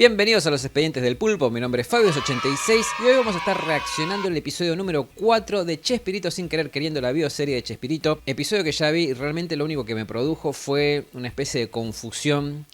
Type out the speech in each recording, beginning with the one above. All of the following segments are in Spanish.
Bienvenidos a los Expedientes del Pulpo, mi nombre es Fabios86 y hoy vamos a estar reaccionando al episodio número 4 de Chespirito sin querer queriendo, la bioserie de Chespirito. Episodio que ya vi y realmente lo único que me produjo fue una especie de confusión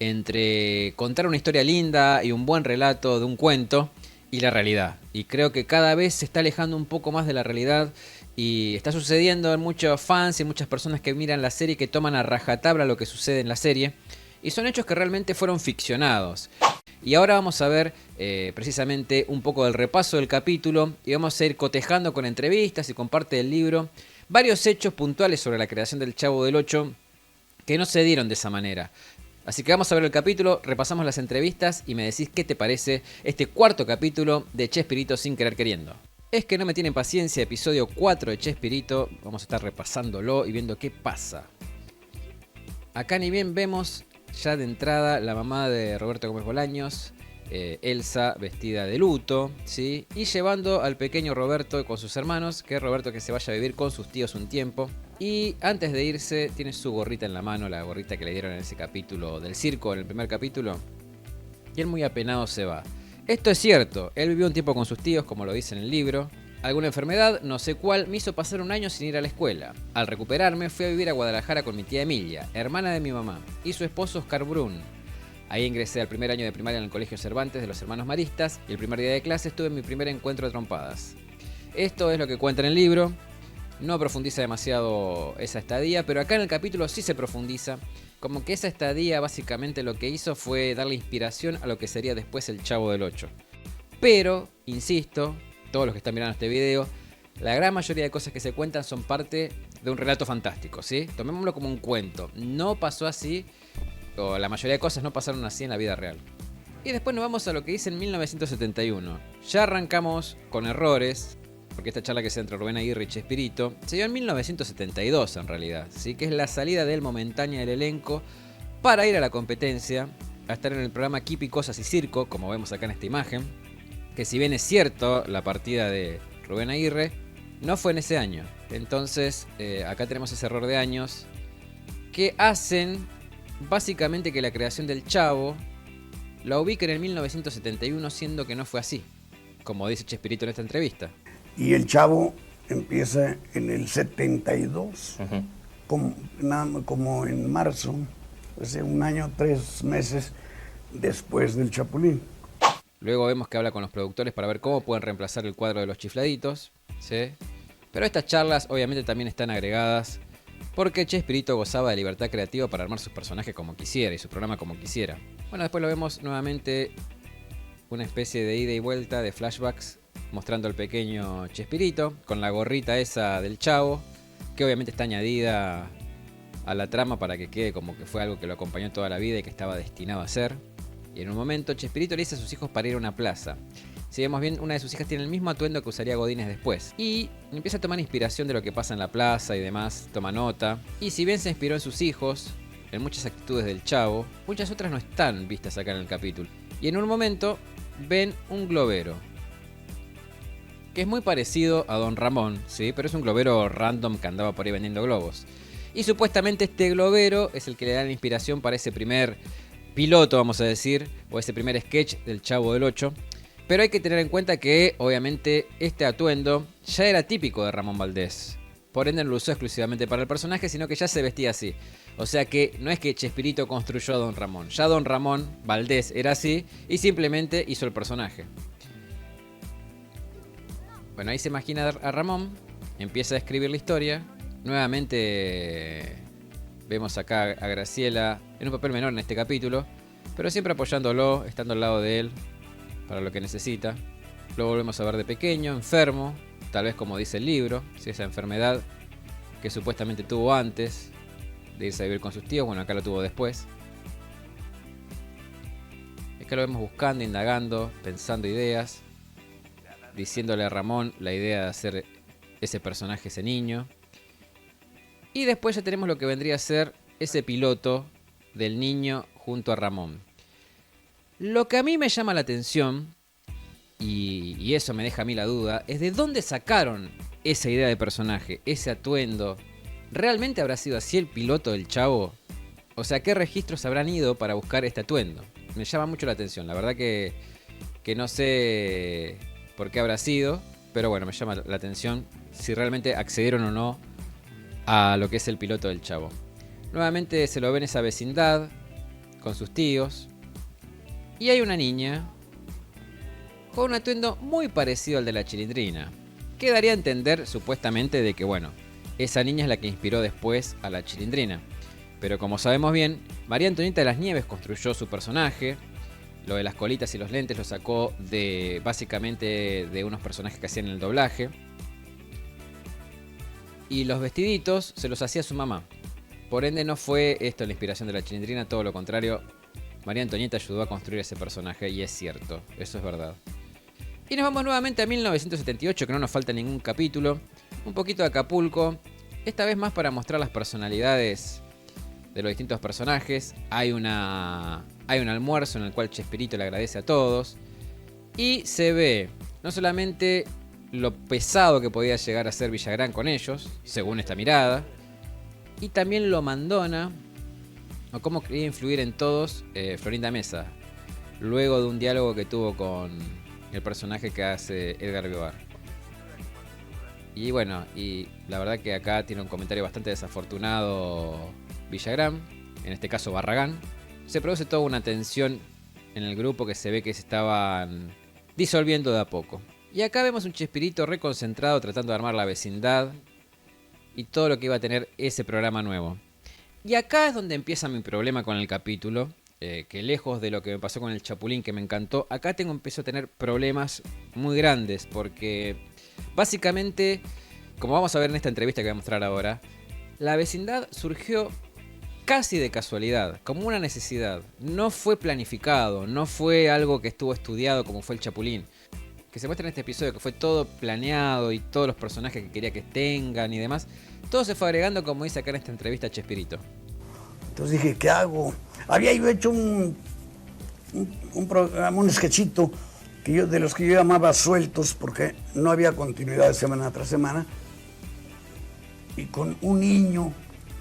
entre contar una historia linda y un buen relato de un cuento y la realidad. Y creo que cada vez se está alejando un poco más de la realidad y está sucediendo en muchos fans y muchas personas que miran la serie que toman a rajatabla lo que sucede en la serie. Y son hechos que realmente fueron ficcionados. Y ahora vamos a ver precisamente un poco del repaso del capítulo y vamos a ir cotejando con entrevistas y con parte del libro varios hechos puntuales sobre la creación del Chavo del Ocho que no se dieron de esa manera. Así que vamos a ver el capítulo, repasamos las entrevistas y me decís qué te parece este cuarto capítulo de Chespirito sin querer queriendo. Es que no me tienen paciencia, episodio 4 de Chespirito, vamos a estar repasándolo y viendo qué pasa. Acá ni bien vemos ya de entrada la mamá de Roberto Gómez Bolaños, Elsa vestida de luto, ¿sí? Y llevando al pequeño Roberto con sus hermanos, que es Roberto que se vaya a vivir con sus tíos un tiempo. Y antes de irse tiene su gorrita en la mano, la gorrita que le dieron en ese capítulo del circo, en el primer capítulo. Y él muy apenado se va. Esto es cierto, él vivió un tiempo con sus tíos, como lo dice en el libro. Alguna enfermedad, no sé cuál, me hizo pasar un año sin ir a la escuela. Al recuperarme fui a vivir a Guadalajara con mi tía Emilia, hermana de mi mamá, y su esposo Oscar Brun. Ahí ingresé al primer año de primaria en el Colegio Cervantes de los Hermanos Maristas y el primer día de clases tuve mi primer encuentro de trompadas. Esto es lo que cuenta en el libro, no profundiza demasiado esa estadía, pero acá en el capítulo sí se profundiza, como que esa estadía básicamente lo que hizo fue darle inspiración a lo que sería después el Chavo del Ocho. Pero, insisto, todos los que están mirando este video, la gran mayoría de cosas que se cuentan son parte de un relato fantástico, ¿sí? Tomémoslo como un cuento. No pasó así, o la mayoría de cosas no pasaron así en la vida real. Y después nos vamos a lo que dice en 1971. Ya arrancamos con errores, porque esta charla que se da entre Rubén Aguirre y Chespirito se dio en 1972 en realidad, ¿sí? Que es la salida de él momentánea del elenco para ir a la competencia, a estar en el programa Kipi, Cosas y Circo, como vemos acá en esta imagen. Que si bien es cierto la partida de Rubén Aguirre, no fue en ese año. Entonces acá tenemos ese error de años que hacen básicamente que la creación del Chavo la ubiquen en 1971, siendo que no fue así, como dice Chespirito en esta entrevista. Y el Chavo empieza en el 72, como en marzo, hace un año, 3 meses después del Chapulín. Luego vemos que habla con los productores para ver cómo pueden reemplazar el cuadro de los chifladitos, ¿sí? Pero estas charlas obviamente también están agregadas porque Chespirito gozaba de libertad creativa para armar sus personajes como quisiera y su programa como quisiera. Bueno, después lo vemos nuevamente una especie de ida y vuelta de flashbacks mostrando al pequeño Chespirito con la gorrita esa del Chavo, que obviamente está añadida a la trama para que quede como que fue algo que lo acompañó toda la vida y que estaba destinado a ser. Y en un momento Chespirito le dice a sus hijos para ir a una plaza. Si vemos bien, una de sus hijas tiene el mismo atuendo que usaría Godínez después. Y empieza a tomar inspiración de lo que pasa en la plaza y demás, toma nota. Y si bien se inspiró en sus hijos, en muchas actitudes del Chavo, muchas otras no están vistas acá en el capítulo. Y en un momento ven un globero, que es muy parecido a Don Ramón, ¿sí? Pero es un globero random que andaba por ahí vendiendo globos. Y supuestamente este globero es el que le da la inspiración para ese primer piloto, vamos a decir, o ese primer sketch del Chavo del Ocho. Pero hay que tener en cuenta que, obviamente, este atuendo ya era típico de Ramón Valdés. Por ende no lo usó exclusivamente para el personaje, sino que ya se vestía así. O sea que no es que Chespirito construyó a Don Ramón. Ya Don Ramón Valdés era así y simplemente hizo el personaje. Bueno, ahí se imagina a Ramón, empieza a escribir la historia. Nuevamente vemos acá a Graciela en un papel menor en este capítulo, pero siempre apoyándolo, estando al lado de él para lo que necesita. Lo volvemos a ver de pequeño, enfermo, tal vez como dice el libro, si esa enfermedad que supuestamente tuvo antes de irse a vivir con sus tíos, bueno, acá lo tuvo después. Es que lo vemos buscando, indagando, pensando ideas, diciéndole a Ramón la idea de hacer ese personaje, ese niño. Y después ya tenemos lo que vendría a ser ese piloto del niño junto a Ramón. Lo que a mí me llama la atención, y eso me deja a mí la duda, es de dónde sacaron esa idea de personaje, ese atuendo. ¿Realmente habrá sido así el piloto del Chavo? O sea, ¿qué registros habrán ido para buscar este atuendo? me llama mucho la atención. La verdad que no sé por qué habrá sido, pero bueno, me llama la atención si realmente accedieron o no a lo que es el piloto del Chavo. Nuevamente se lo ve en esa vecindad con sus tíos y hay una niña con un atuendo muy parecido al de la Chilindrina, que daría a entender supuestamente de que, bueno, esa niña es la que inspiró después a la Chilindrina. Pero como sabemos bien, María Antonieta de las Nieves construyó su personaje. Lo de las colitas y los lentes lo sacó básicamente de unos personajes que hacían el doblaje. Y los vestiditos se los hacía su mamá. Por ende no fue esto la inspiración de la Chilindrina, todo lo contrario. María Antonieta ayudó a construir ese personaje y es cierto, eso es verdad. Y nos vamos nuevamente a 1978, que no nos falta ningún capítulo. Un poquito de Acapulco, esta vez más para mostrar las personalidades de los distintos personajes. Hay un almuerzo en el cual Chespirito le agradece a todos. Y se ve no solamente lo pesado que podía llegar a ser Villagrán con ellos, según esta mirada, y también lo mandona, o cómo quería influir en todos Florinda Mesa, luego de un diálogo que tuvo con el personaje que hace Edgar Vivar. Y bueno, y la verdad que acá tiene un comentario bastante desafortunado Villagrán, en este caso Barragán. Se produce toda una tensión en el grupo que se ve que se estaban disolviendo de a poco. Y acá vemos un Chespirito reconcentrado tratando de armar la vecindad y todo lo que iba a tener ese programa nuevo. Y acá es donde empieza mi problema con el capítulo, que lejos de lo que me pasó con el Chapulín, que me encantó, acá empiezo a tener problemas muy grandes, porque básicamente, como vamos a ver en esta entrevista que voy a mostrar ahora, la vecindad surgió casi de casualidad, como una necesidad. No fue planificado, no fue algo que estuvo estudiado como fue el Chapulín. Que se muestra en este episodio que fue todo planeado y todos los personajes que quería que tengan y demás. Todo se fue agregando, como dice acá en esta entrevista, Chespirito. Entonces dije, ¿qué hago? Había yo hecho un programa, un sketchito de los que yo llamaba sueltos, porque no había continuidad de semana tras semana. Y con un niño,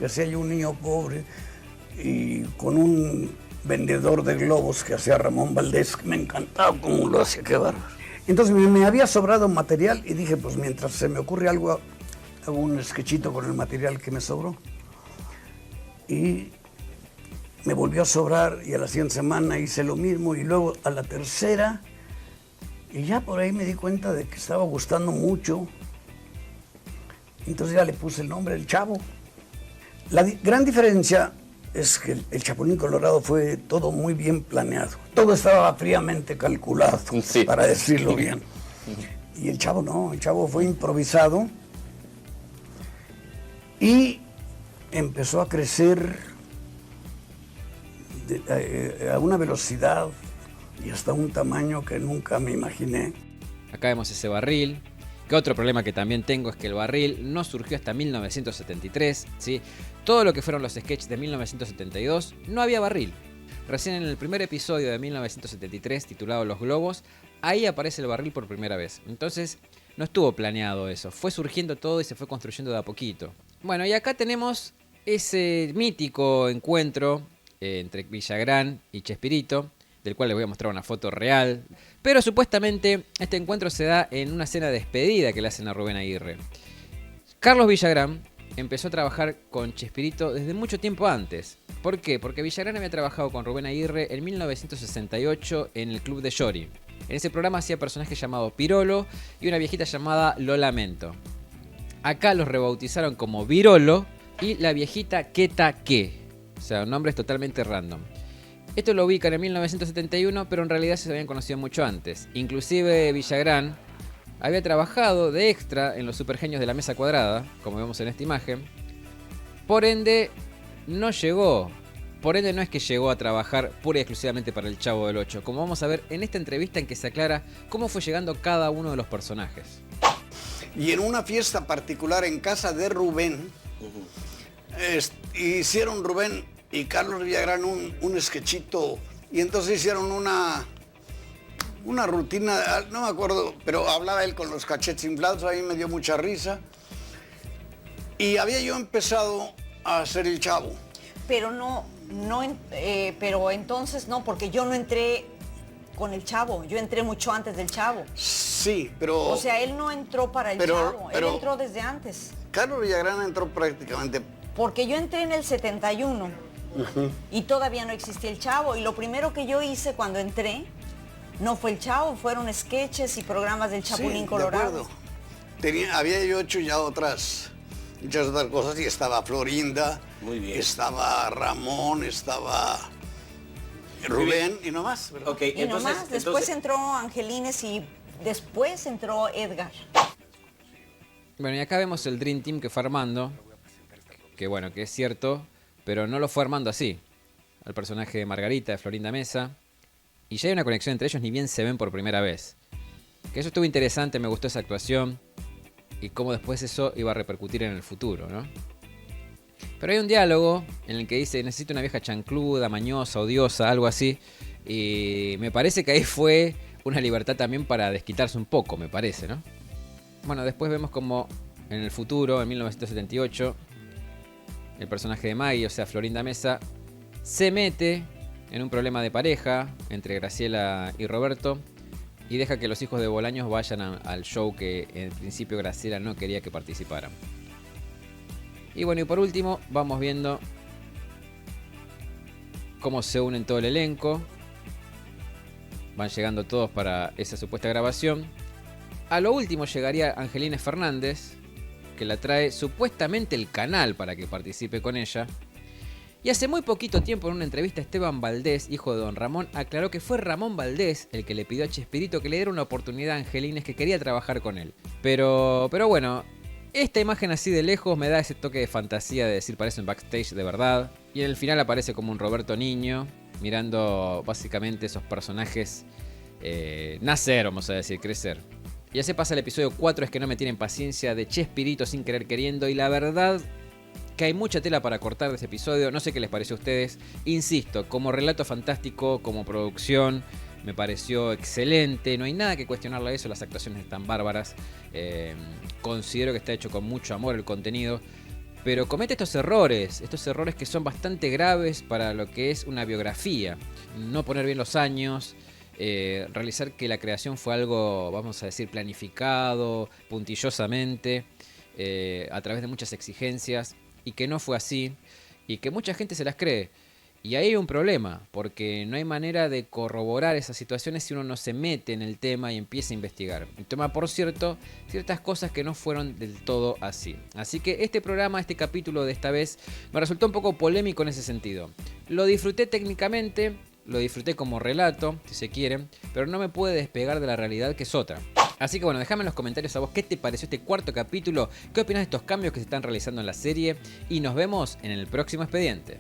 que hacía yo un niño pobre, y con un vendedor de globos que hacía Ramón Valdés, que me encantaba cómo lo hacía, qué bárbaro. Entonces me había sobrado material y dije, pues mientras se me ocurre algo, hago un sketchito con el material que me sobró. Y me volvió a sobrar y a la siguiente semana hice lo mismo y luego a la tercera, y ya por ahí me di cuenta de que estaba gustando mucho. Entonces ya le puse el nombre, El Chavo. La gran diferencia es que el Chapulín Colorado fue todo muy bien planeado. Todo estaba fríamente calculado, sí, para decirlo bien. Y el Chavo no, el Chavo fue improvisado y empezó a crecer a una velocidad y hasta un tamaño que nunca me imaginé. Acá vemos ese barril. Que otro problema que también tengo es que el barril no surgió hasta 1973, ¿sí? Todo lo que fueron los sketches de 1972 no había barril. Recién en el primer episodio de 1973, titulado Los Globos, ahí aparece el barril por primera vez. Entonces no estuvo planeado eso, fue surgiendo todo y se fue construyendo de a poquito. Bueno, y acá tenemos ese mítico encuentro entre Villagrán y Chespirito, del cual les voy a mostrar una foto real. Pero supuestamente este encuentro se da en una cena de despedida que le hacen a Rubén Aguirre. Carlos Villagrán empezó a trabajar con Chespirito desde mucho tiempo antes. ¿Por qué? Porque Villagrán había trabajado con Rubén Aguirre en 1968 en el Club de Yori. En ese programa hacía personajes llamados Pirolo y una viejita llamada Lo Lamento. Acá los rebautizaron como Virolo y la viejita Queta Que. O sea, nombres totalmente random. Esto lo ubican en 1971, pero en realidad se habían conocido mucho antes. Inclusive Villagrán había trabajado de extra en los Supergenios de la Mesa Cuadrada, como vemos en esta imagen. Por ende, no es que llegó a trabajar pura y exclusivamente para el Chavo del Ocho, como vamos a ver en esta entrevista en que se aclara cómo fue llegando cada uno de los personajes. Y en una fiesta particular en casa de Rubén, hicieron Rubén y Carlos Villagrán un sketchito, y entonces hicieron una rutina, no me acuerdo, pero hablaba él con los cachetes inflados, a mí me dio mucha risa. Y había yo empezado a hacer el Chavo. Pero no, No, pero entonces no, porque yo no entré con el Chavo, yo entré mucho antes del Chavo. Sí, pero... O sea, él no entró para el Chavo, él entró desde antes. Carlos Villagrán entró prácticamente... Porque yo entré en el 71 y todavía no existía el Chavo. Y lo primero que yo hice cuando entré no fue el Chavo, fueron sketches y programas del Chapulín Colorado. De acuerdo. Había yo hecho ya muchas otras cosas y estaba Florinda, muy bien, estaba Ramón, estaba Rubén y no más. Okay, y entonces, no más. Después entró Angelines y después entró Edgar. Bueno, y acá vemos el Dream Team que fue armando, que bueno, que es cierto, pero no lo fue armando así. Al personaje de Margarita, de Florinda Mesa, y ya hay una conexión entre ellos, ni bien se ven por primera vez. Que eso estuvo interesante, me gustó esa actuación, y cómo después eso iba a repercutir en el futuro, ¿no? Pero hay un diálogo en el que dice, necesito una vieja chancluda, mañosa, odiosa, algo así, y me parece que ahí fue una libertad también para desquitarse un poco, me parece, ¿no? Bueno, después vemos como en el futuro, en 1978, el personaje de Maggie, o sea, Florinda Mesa, se mete en un problema de pareja entre Graciela y Roberto y deja que los hijos de Bolaños vayan al show que en principio Graciela no quería que participaran. Y bueno, y por último vamos viendo cómo se unen todo el elenco. Van llegando todos para esa supuesta grabación. A lo último llegaría Angelina Fernández, que la trae supuestamente el canal para que participe con ella. Y hace muy poquito tiempo en una entrevista Esteban Valdés, hijo de Don Ramón, aclaró que fue Ramón Valdés el que le pidió a Chespirito que le diera una oportunidad a Angelines, que quería trabajar con él. Pero bueno, esta imagen así de lejos me da ese toque de fantasía de decir parece un backstage de verdad. Y en el final aparece como un Roberto niño, mirando básicamente esos personajes nacer, vamos a decir, crecer. Y así pasa el episodio 4, es que no me tienen paciencia, de Chespirito sin querer queriendo, y la verdad que hay mucha tela para cortar de ese episodio. No sé qué les pareció a ustedes. Insisto, como relato fantástico, como producción, me pareció excelente. No hay nada que cuestionarle a eso, las actuaciones están bárbaras. Considero que está hecho con mucho amor el contenido. Pero comete estos errores que son bastante graves para lo que es una biografía. No poner bien los años, realizar que la creación fue algo, vamos a decir, planificado, puntillosamente, a través de muchas exigencias, y que no fue así, y que mucha gente se las cree. Y ahí hay un problema, porque no hay manera de corroborar esas situaciones si uno no se mete en el tema y empieza a investigar. Y toma por cierto ciertas cosas que no fueron del todo así. Así que este programa, este capítulo de esta vez, me resultó un poco polémico en ese sentido. Lo disfruté técnicamente, lo disfruté como relato, si se quiere, pero no me puede despegar de la realidad, que es otra. Así que bueno, déjame en los comentarios a vos qué te pareció este cuarto capítulo, qué opinas de estos cambios que se están realizando en la serie, y nos vemos en el próximo expediente.